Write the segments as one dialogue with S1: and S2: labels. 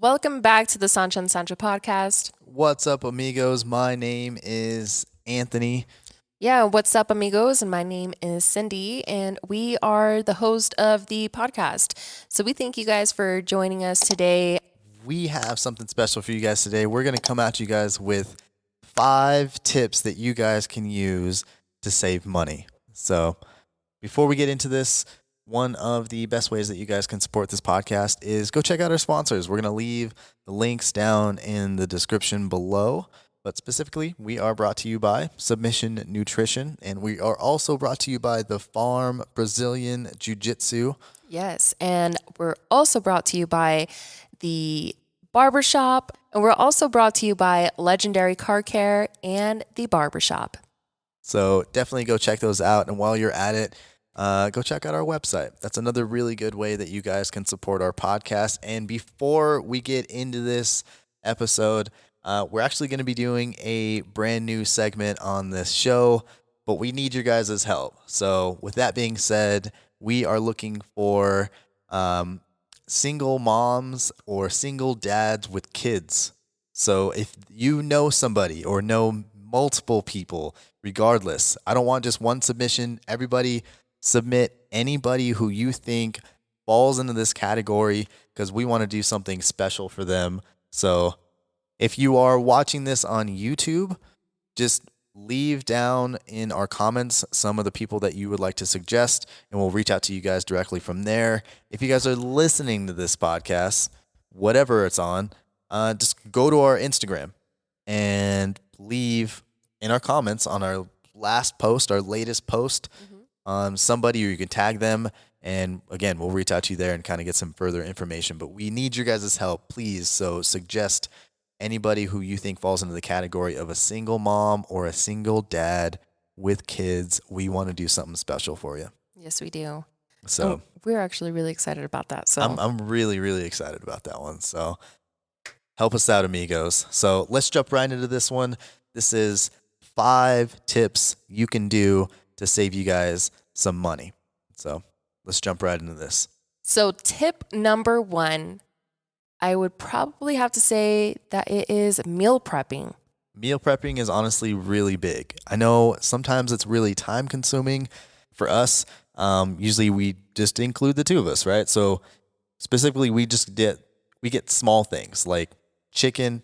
S1: Welcome back to the Sancha and Sancho podcast.
S2: What's up, amigos? My name is Anthony.
S1: Yeah, what's up, amigos? And my name is Cindy, and we are the host of the podcast. So we thank you guys for joining us today.
S2: We have something special for you guys today. We're going to come at you guys with 5 tips that you guys can use to save money. So before we get into this, one of the best ways that you guys can support this podcast is go check out our sponsors. We're going to leave the links down in the description below. But specifically, we are brought to you by Submission Nutrition, and we are also brought to you by the Farm Brazilian Jiu-Jitsu.
S1: Yes, and we're also brought to you by the Barber Shop, and we're also brought to you by Legendary Car Care and the Barber Shop.
S2: So definitely go check those out, and while you're at it, go check out our website. That's another really good way that you guys can support our podcast. And before we get into this episode, we're actually going to be doing a brand new segment on this show, but we need your guys' help. So with that being said, we are looking for single moms or single dads with kids. So if you know somebody or know multiple people, regardless, I don't want just one submission. Everybody submit anybody who you think falls into this category because we want to do something special for them. So if you are watching this on YouTube, just leave down in our comments some of the people that you would like to suggest, and we'll reach out to you guys directly from there. If you guys are listening to this podcast, whatever it's on, just go to our Instagram and leave in our comments on our last post, our latest post, somebody, or you can tag them. And again, we'll reach out to you there and kind of get some further information. But we need your guys' help, please. So suggest anybody who you think falls into the category of a single mom or a single dad with kids. We want to do something special for you.
S1: Yes, we do.
S2: So
S1: we're actually really excited about that. So
S2: I'm really, really excited about that one. So help us out, amigos. So let's jump right into this one. This is 5 tips you can do to save you guys some money. So let's jump right into this.
S1: So tip number 1, I would probably have to say that it is meal prepping.
S2: Meal prepping is honestly really big. I know sometimes it's really time consuming for us. Usually we just include the two of us, right? So specifically we get small things like chicken,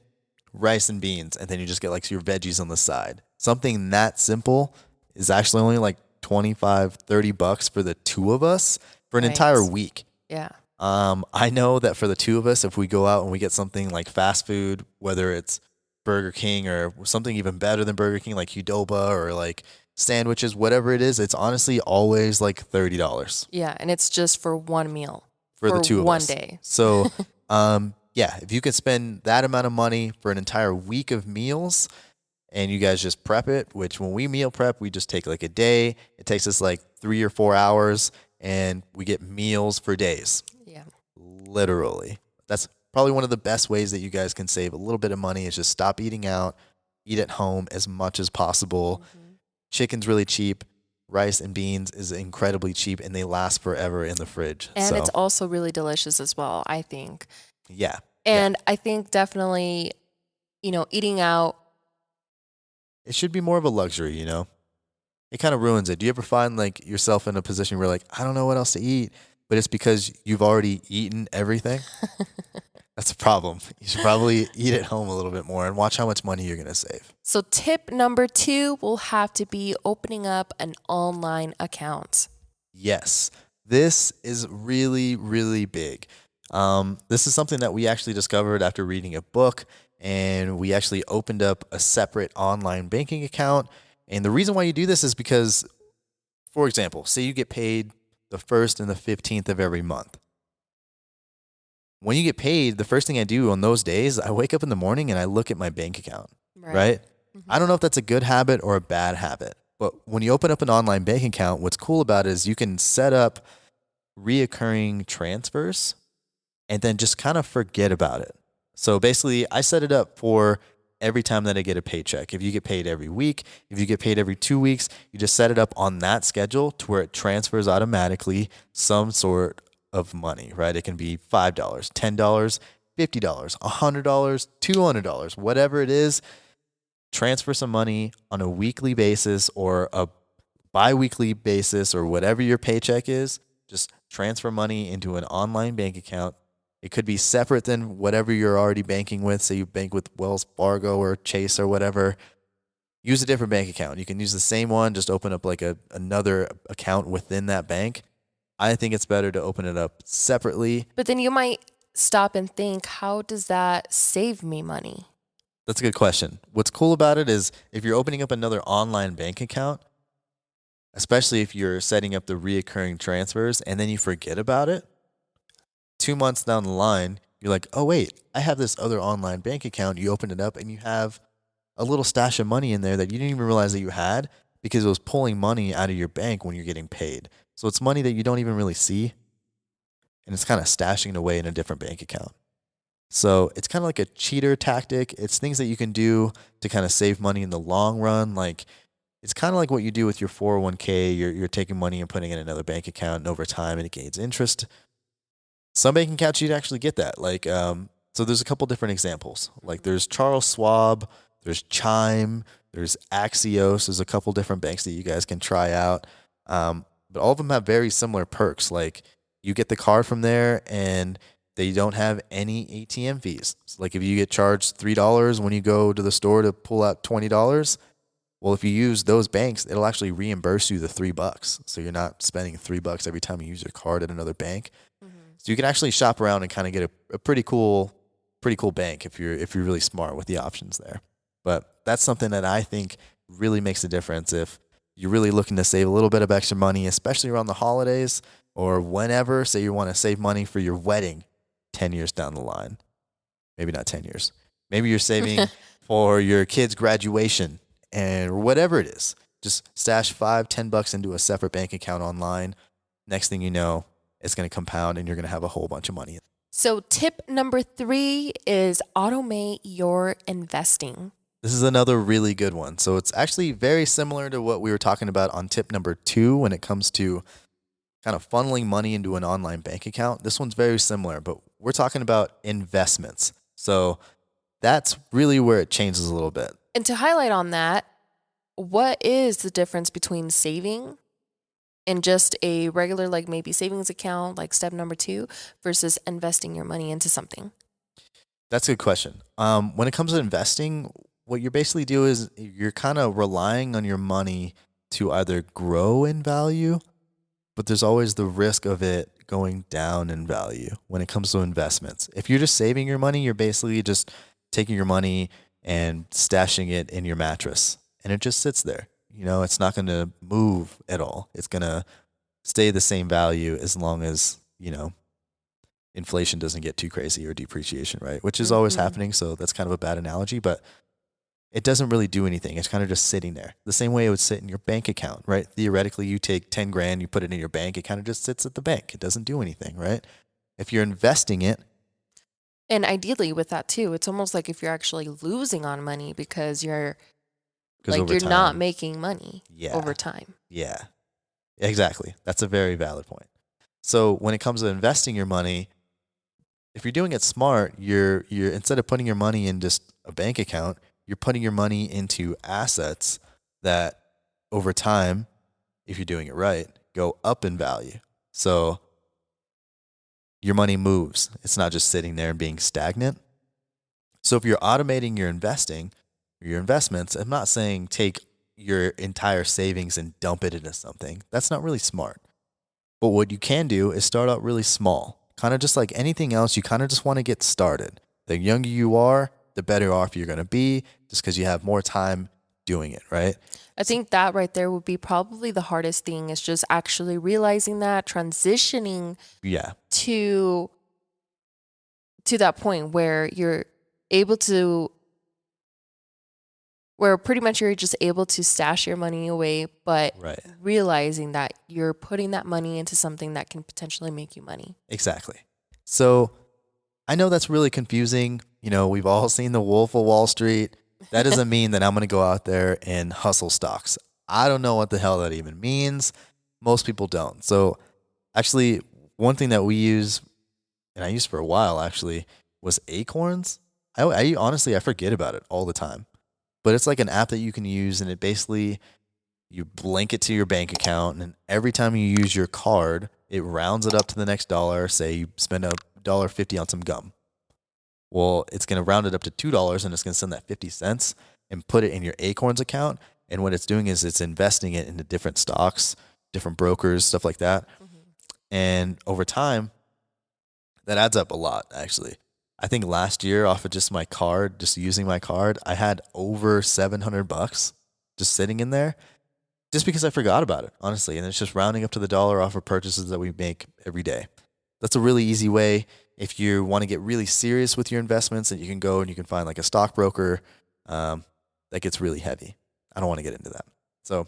S2: rice, and beans, and then you just get like your veggies on the side. Something that simple is actually only like $25-$30 for the two of us for an entire week.
S1: Yeah.
S2: I know that for the two of us, if we go out and we get something like fast food, whether it's Burger King or something even better than Burger King, like Qdoba or like sandwiches, whatever it is, it's honestly always like $30.
S1: Yeah, and it's just for one meal.
S2: For the two of us.
S1: One day.
S2: So, yeah, if you could spend that amount of money for an entire week of meals and you guys just prep it, which when we meal prep, we just take like a day. It takes us like 3 or 4 hours and we get meals for days.
S1: Yeah.
S2: Literally. That's probably one of the best ways that you guys can save a little bit of money is just stop eating out, eat at home as much as possible. Chicken's really cheap. Rice and beans is incredibly cheap and they last forever in the fridge.
S1: And it's also really delicious as well, I think.
S2: Yeah.
S1: And I think definitely, eating out.
S2: It should be more of a luxury, It kind of ruins it. Do you ever find like yourself in a position where like, I don't know what else to eat, but it's because you've already eaten everything? That's a problem. You should probably eat at home a little bit more and watch how much money you're going to save.
S1: So tip number 2 will have to be opening up an online account.
S2: Yes, this is really, really big. This is something that we actually discovered after reading a book, and we actually opened up a separate online banking account. And the reason why you do this is because, for example, say you get paid the 1st and the 15th of every month. When you get paid, the first thing I do on those days, I wake up in the morning and I look at my bank account, right? I don't know if that's a good habit or a bad habit, but when you open up an online bank account, what's cool about it is you can set up reoccurring transfers and then just kind of forget about it. So basically, I set it up for every time that I get a paycheck. If you get paid every week, if you get paid every 2 weeks, you just set it up on that schedule to where it transfers automatically some sort of money, right? It can be $5, $10, $50, $100, $200, whatever it is, transfer some money on a weekly basis or a bi-weekly basis or whatever your paycheck is. Just transfer money into an online bank account. It could be separate than whatever you're already banking with. Say you bank with Wells Fargo or Chase or whatever. Use a different bank account. You can use the same one, just open up like another account within that bank. I think it's better to open it up separately.
S1: But then you might stop and think, how does that save me money?
S2: That's a good question. What's cool about it is if you're opening up another online bank account, especially if you're setting up the reoccurring transfers and then you forget about it, 2 months down the line, you're like, oh, wait, I have this other online bank account. You open it up and you have a little stash of money in there that you didn't even realize that you had because it was pulling money out of your bank when you're getting paid. So it's money that you don't even really see, and it's kind of stashing it away in a different bank account. So it's kind of like a cheater tactic. It's things that you can do to kind of save money in the long run. Like it's kind of like what you do with your 401k. You're taking money and putting it in another bank account, and over time it gains interest. Some bank accounts you'd actually get that. Like so there's a couple different examples. Like there's Charles Schwab, there's Chime, there's Axios. There's a couple different banks that you guys can try out. But all of them have very similar perks. Like you get the card from there and they don't have any ATM fees. So like if you get charged $3 when you go to the store to pull out $20, well, if you use those banks, it'll actually reimburse you the $3. So you're not spending $3 every time you use your card at another bank. Mm-hmm. So you can actually shop around and kind of get a pretty cool bank if you're really smart with the options there. But that's something that I think really makes a difference if you're really looking to save a little bit of extra money, especially around the holidays or whenever. Say you want to save money for your wedding 10 years down the line. Maybe not 10 years. Maybe you're saving for your kid's graduation and whatever it is. Just stash $5-10 into a separate bank account online. Next thing you know, it's going to compound and you're going to have a whole bunch of money.
S1: So tip number 3 is automate your investing.
S2: This is another really good one. So it's actually very similar to what we were talking about on tip number 2 when it comes to kind of funneling money into an online bank account. This one's very similar, but we're talking about investments. So that's really where it changes a little bit.
S1: And to highlight on that, what is the difference between saving and just a regular, like maybe savings account, like step number 2, versus investing your money into something?
S2: That's a good question. When it comes to investing, what you basically do is you're kind of relying on your money to either grow in value, but there's always the risk of it going down in value when it comes to investments. If you're just saving your money, you're basically just taking your money and stashing it in your mattress, and it just sits there. You know, it's not going to move at all. It's going to stay the same value as long as, you know, inflation doesn't get too crazy or depreciation, right? Which is always happening. So that's kind of a bad analogy, but it doesn't really do anything. It's kind of just sitting there. The same way it would sit in your bank account, right? Theoretically, you take 10 grand, you put it in your bank, it kind of just sits at the bank. It doesn't do anything, right? If you're investing it.
S1: And ideally with that too, it's almost like if you're actually losing on money because you're not making money over time.
S2: Yeah, exactly. That's a very valid point. So when it comes to investing your money, if you're doing it smart, you're instead of putting your money in just a bank account, you're putting your money into assets that over time, if you're doing it right, go up in value. So your money moves. It's not just sitting there and being stagnant. So if you're automating your investing, your investments, I'm not saying take your entire savings and dump it into something. That's not really smart. But what you can do is start out really small. Kind of just like anything else, you kind of just want to get started. The younger you are, the better off you're going to be just because you have more time doing it, right?
S1: I think that right there would be probably the hardest thing, is just actually realizing that, transitioning to that point where you're able to, where pretty much you're just able to stash your money away, but realizing that you're putting that money into something that can potentially make you money.
S2: Exactly. So I know that's really confusing. You know, we've all seen The Wolf of Wall Street. That doesn't mean that I'm going to go out there and hustle stocks. I don't know what the hell that even means. Most people don't. So actually, one thing that we use, and I used for a while actually, was Acorns. I honestly, I forget about it all the time. But it's like an app that you can use, and it basically, you link it to your bank account, and every time you use your card, it rounds it up to the next dollar. Say you spend $1.50 on some gum. Well, it's going to round it up to $2, and it's going to send that 50 cents and put it in your Acorns account. And what it's doing is it's investing it into different stocks, different brokers, stuff like that. And over time, that adds up a lot, actually. I think last year, off of just my card, just using my card, I had over $700 just sitting in there just because I forgot about it, honestly. And it's just rounding up to the dollar off of purchases that we make every day. That's a really easy way. If you want to get really serious with your investments, that you can go and you can find like a stockbroker that gets really heavy. I don't want to get into that. So,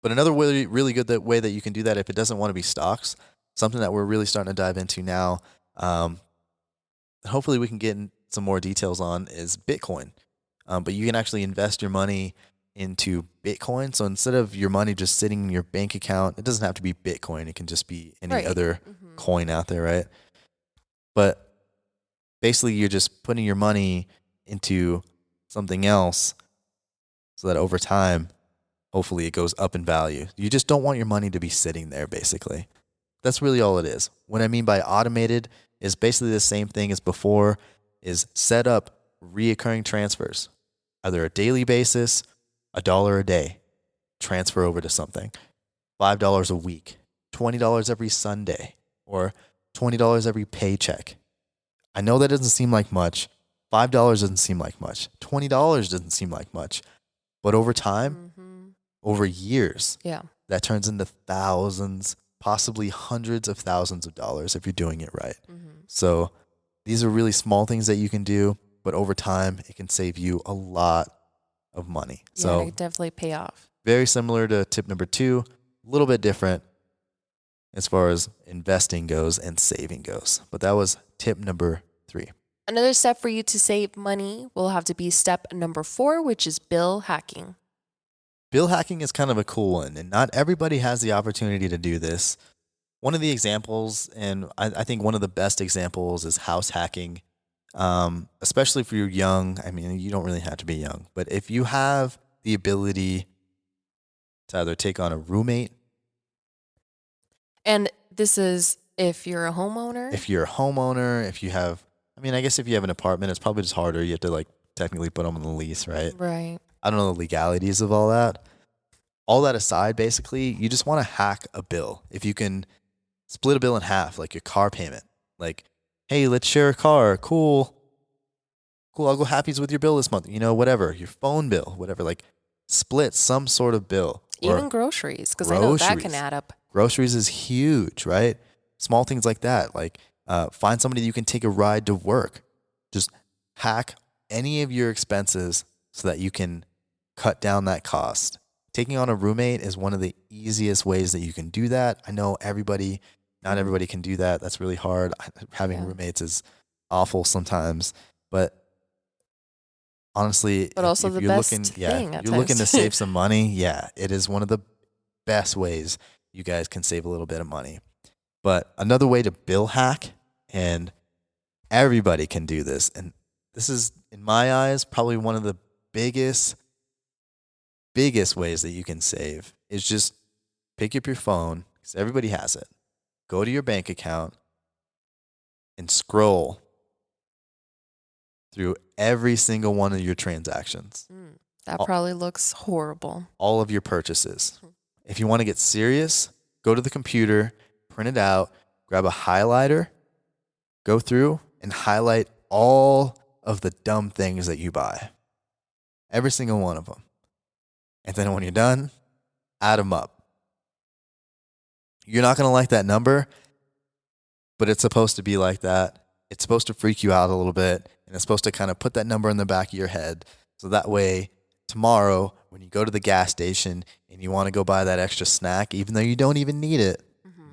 S2: but another really good way that you can do that, if it doesn't want to be stocks, something that we're really starting to dive into now, hopefully we can get some more details on, is Bitcoin. But you can actually invest your money into Bitcoin. So instead of your money just sitting in your bank account, it doesn't have to be Bitcoin. It can just be any other coin out there, right? But basically you're just putting your money into something else so that over time, hopefully it goes up in value. You just don't want your money to be sitting there, basically. That's really all it is. What I mean by automated is basically the same thing as before, is set up reoccurring transfers, either a daily basis, $1 a day, transfer over to something, $5 a week, $20 every Sunday, or $20 every paycheck. I know that doesn't seem like much. $5 doesn't seem like much. $20 doesn't seem like much. But over time, over years, that turns into thousands, possibly hundreds of thousands of dollars if you're doing it right. So these are really small things that you can do, but over time, it can save you a lot of money.
S1: Yeah,
S2: so
S1: it definitely pay off.
S2: Very similar to tip number 2, a little bit different as far as investing goes and saving goes. But that was tip number 3.
S1: Another step for you to save money will have to be step number 4, which is bill hacking.
S2: Bill hacking is kind of a cool one, and not everybody has the opportunity to do this. One of the examples, and I think one of the best examples, is house hacking. Especially if you're young. I mean, you don't really have to be young, but if you have the ability to either take on a roommate.
S1: And this is if you're a homeowner?
S2: If you're a homeowner, if you have, I mean, I guess if you have an apartment, it's probably just harder. You have to like technically put them on the lease, right?
S1: Right.
S2: I don't know the legalities of all that. All that aside, basically, you just want to hack a bill. If you can split a bill in half, like your car payment, like, hey, let's share a car. Cool. I'll go Happies with your bill this month. Whatever. Your phone bill, whatever. Like, split some sort of bill.
S1: Even groceries, because I know that can add up.
S2: Groceries is huge, right? Small things like that. Like, find somebody that you can take a ride to work. Just hack any of your expenses so that you can cut down that cost. Taking on a roommate is one of the easiest ways that you can do that. I know not everybody can do that. That's really hard. Having roommates is awful sometimes, but honestly,
S1: but also the best thing.
S2: You're looking to save some money. Yeah, it is one of the best ways you guys can save a little bit of money. But another way to bill hack, and everybody can do this, and this is, in my eyes, probably one of the biggest ways that you can save, is just pick up your phone, because everybody has it. Go to your bank account and scroll through every single one of your transactions.
S1: That probably looks horrible.
S2: All of your purchases. If you want to get serious, go to the computer, print it out, grab a highlighter, go through and highlight all of the dumb things that you buy. Every single one of them. And then when you're done, add them up. You're not going to like that number, but it's supposed to be like that. It's supposed to freak you out a little bit, and it's supposed to kind of put that number in the back of your head. So that way, tomorrow, when you go to the gas station and you want to go buy that extra snack, even though you don't even need it,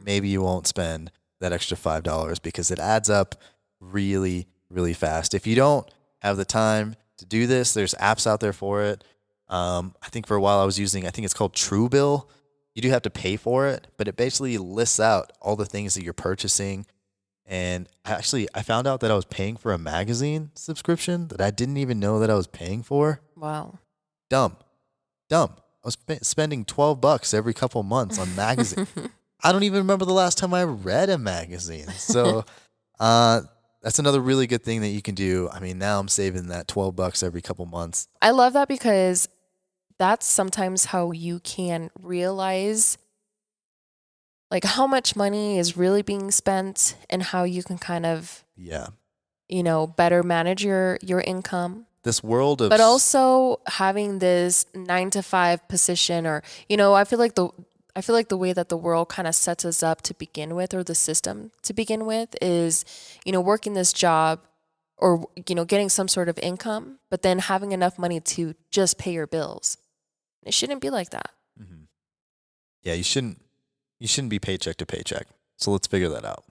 S2: maybe you won't spend that extra $5 because it adds up really, really fast. If you don't have the time to do this, there's apps out there for it. I think for a while I was using, I think it's called Truebill. You do have to pay for it, but it basically lists out all the things that you're purchasing And I found out that I was paying for a magazine subscription that I didn't even know that I was paying for.
S1: Wow.
S2: Dumb. I was spending $12 every couple months on magazine. I don't even remember the last time I read a magazine. So that's another really good thing that you can do. I mean, now I'm saving that $12 every couple months.
S1: I love that because that's sometimes how you can realize like how much money is really being spent and how you can kind of, better manage your income.
S2: This world of,
S1: but also having this 9 to 5 position, or I feel like the way that the world kind of sets us up to begin with, or the system to begin with, is working this job or getting some sort of income, but then having enough money to just pay your bills. It shouldn't be like that.
S2: Mm-hmm. Yeah, you shouldn't be paycheck to paycheck. So let's figure that out.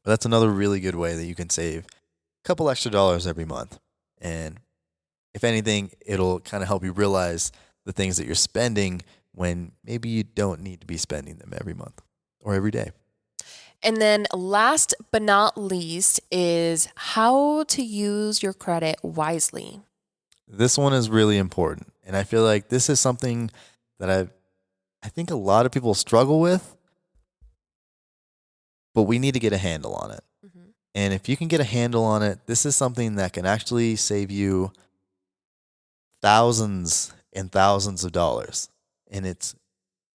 S2: But that's another really good way that you can save a couple extra dollars every month. And if anything, it'll kind of help you realize the things that you're spending when maybe you don't need to be spending them every month or every day.
S1: And then last but not least is how to use your credit wisely.
S2: This one is really important. And I feel like this is something that I think a lot of people struggle with, but we need to get a handle on it. Mm-hmm. And if you can get a handle on it, this is something that can actually save you thousands and thousands of dollars. And it's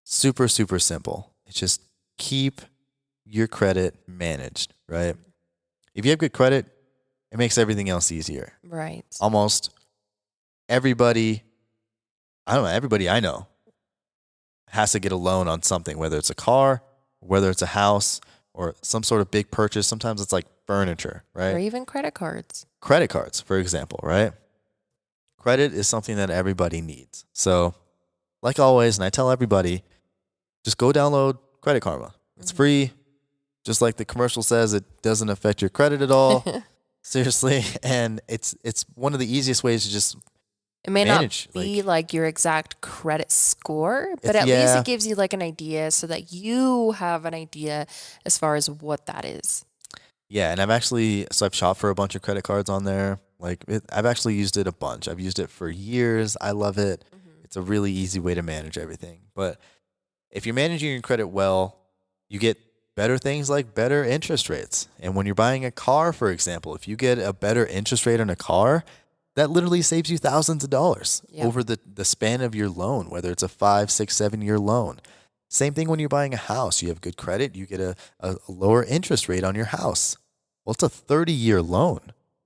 S2: super, super simple. It's just keep your credit managed, right? If you have good credit, it makes everything else easier.
S1: Right.
S2: Almost everybody I know has to get a loan on something, whether it's a car, whether it's a house, or some sort of big purchase. Sometimes it's like furniture, right?
S1: Or even credit cards.
S2: Credit cards, for example, right? Credit is something that everybody needs. So, like always, and I tell everybody, just go download Credit Karma. It's free. Just like the commercial says, it doesn't affect your credit at all. Seriously. And it's one of the easiest ways to just
S1: it may
S2: manage,
S1: not be like your exact credit score, but at least it gives you like an idea so that you have an idea as far as what that is.
S2: Yeah, and I've shopped for a bunch of credit cards on there. I've actually used it a bunch. I've used it for years. I love it. Mm-hmm. It's a really easy way to manage everything. But if you're managing your credit well, you get better things like better interest rates. And when you're buying a car, for example, if you get a better interest rate on a car, that literally saves you thousands of dollars over the span of your loan, whether it's a 5, 6, 7-year loan. Same thing when you're buying a house. You have good credit, you get a lower interest rate on your house. Well, it's a 30-year loan.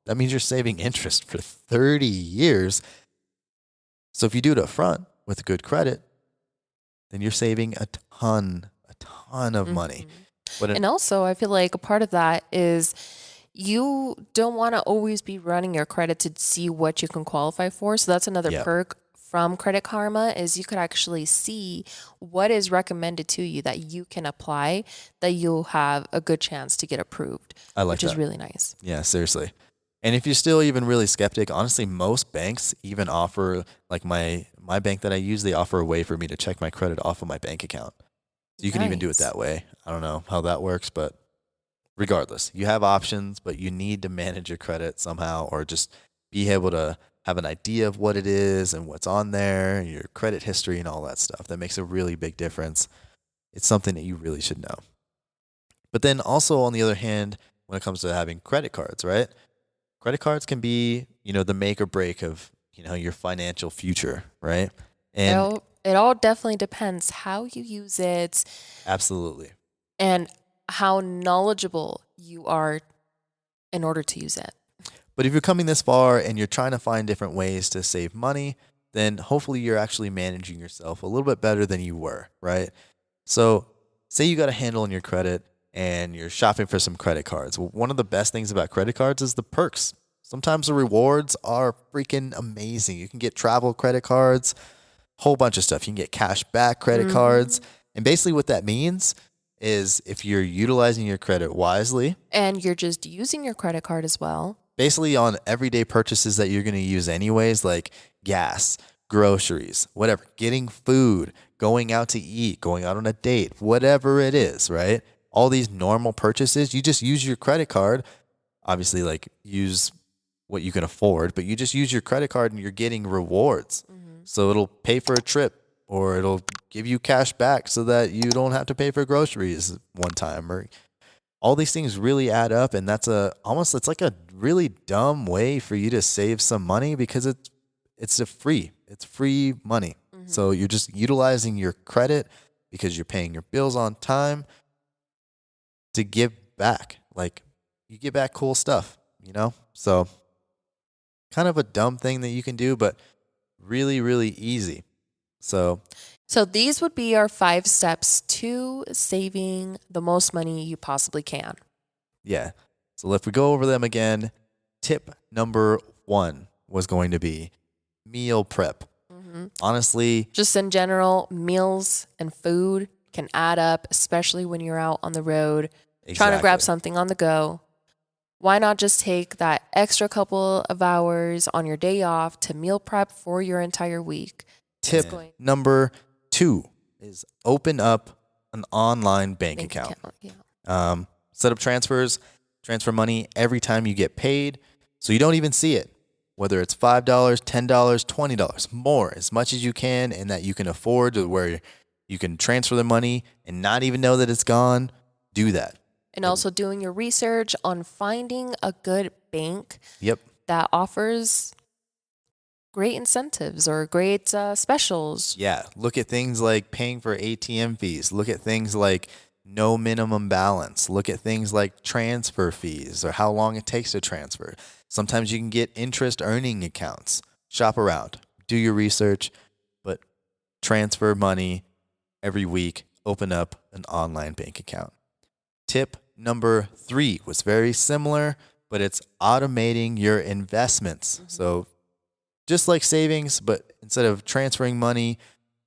S2: That means you're saving interest for 30 years. So if you do it up front with good credit, then you're saving a ton of money.
S1: And also, I feel like a part of that is you don't want to always be running your credit to see what you can qualify for. So that's another perk from Credit Karma, is you could actually see what is recommended to you that you can apply, that you'll have a good chance to get approved. Which is really nice.
S2: Yeah, seriously. And if you're still even really skeptic, honestly, most banks even offer, like my bank that I use, they offer a way for me to check my credit off of my bank account. So you can even do it that way. I don't know how that works, but regardless, you have options, but you need to manage your credit somehow, or just be able to have an idea of what it is and what's on there, your credit history and all that stuff. That makes a really big difference. It's something that you really should know. But then also, on the other hand, when it comes to having credit cards, right? Credit cards can be, the make or break of, your financial future, right? And
S1: it all definitely depends how you use it.
S2: Absolutely.
S1: And how knowledgeable you are in order to use it.
S2: But if you're coming this far and you're trying to find different ways to save money, then hopefully you're actually managing yourself a little bit better than you were, right? So say you got a handle on your credit and you're shopping for some credit cards. Well, one of the best things about credit cards is the perks. Sometimes the rewards are freaking amazing. You can get travel credit cards, whole bunch of stuff. You can get cash back credit cards. And basically what that means is if you're utilizing your credit wisely.
S1: And you're just using your credit card as well.
S2: Basically on everyday purchases that you're going to use anyways, like gas, groceries, whatever, getting food, going out to eat, going out on a date, whatever it is, right? all these normal purchases, you just use your credit card. Obviously, like use what you can afford, but you just use your credit card and you're getting rewards. So it'll pay for a trip or it'll give you cash back so that you don't have to pay for groceries one time, or all these things really add up. And that's it's like a really dumb way for you to save some money because it's free money. So you're just utilizing your credit because you're paying your bills on time to give back. Like you give back cool stuff, So kind of a dumb thing that you can do, but really, really easy. So
S1: these would be our 5 steps to saving the most money you possibly can.
S2: Yeah. So if we go over them again, tip number 1 was going to be meal prep. Honestly,
S1: just in general, meals and food can add up, especially when you're out on the road trying to grab something on the go. Why not just take that extra couple of hours on your day off to meal prep for your entire week?
S2: Tip number 2 is open up an online bank account. Set up transfer money every time you get paid so you don't even see it. Whether it's $5, $10, $20, more, as much as you can, and that you can afford to where you can transfer the money and not even know that it's gone, do that.
S1: And also doing your research on finding a good bank that offers great incentives or great specials.
S2: Yeah. Look at things like paying for ATM fees. Look at things like no minimum balance. Look at things like transfer fees or how long it takes to transfer. Sometimes you can get interest earning accounts. Shop around. Do your research, but transfer money every week. Open up an online bank account. Tip number 3 was very similar, but it's automating your investments. So just like savings, but instead of transferring money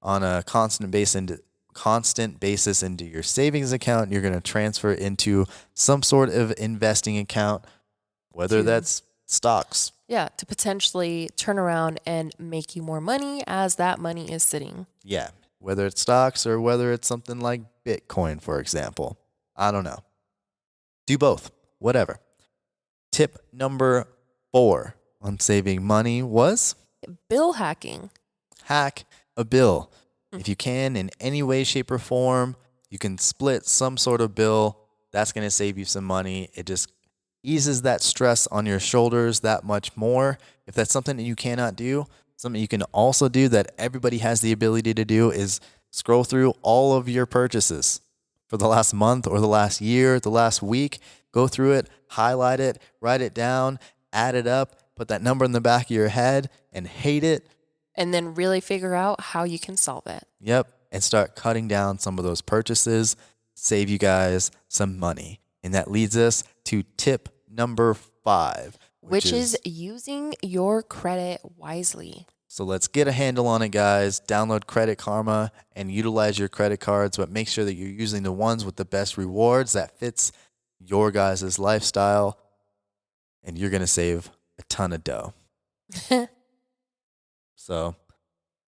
S2: on a constant basis into your savings account, you're going to transfer into some sort of investing account, whether that's stocks.
S1: Yeah, to potentially turn around and make you more money as that money is sitting.
S2: Yeah, whether it's stocks or whether it's something like Bitcoin, for example. I don't know. Do both, whatever. Tip number 4 on saving money was
S1: bill hacking.
S2: Hack a bill. If you can, in any way, shape, or form, you can split some sort of bill. That's going to save you some money. It just eases that stress on your shoulders that much more. If that's something that you cannot do, something you can also do that everybody has the ability to do is scroll through all of your purchases for the last month or the last year, the last week. Go through it, highlight it, write it down, add it up, put that number in the back of your head and hate it.
S1: And then really figure out how you can solve it.
S2: Yep. And start cutting down some of those purchases, save you guys some money. And that leads us to tip number 5,
S1: which is using your credit wisely.
S2: So let's get a handle on it, guys. Download Credit Karma and utilize your credit cards, but make sure that you're using the ones with the best rewards that fits your guys' lifestyle, and you're going to save a ton of dough. So,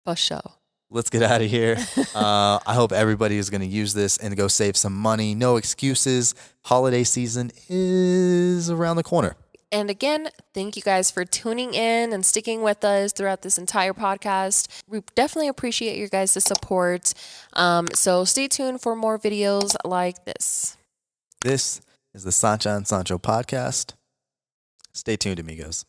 S1: for sure.
S2: Let's get out of here. I hope everybody is going to use this and go save some money. No excuses. Holiday season is around the corner.
S1: And again, thank you guys for tuning in and sticking with us throughout this entire podcast. We definitely appreciate your guys' support. So stay tuned for more videos like this.
S2: This is the Sancha and Sancho podcast. Stay tuned, amigos.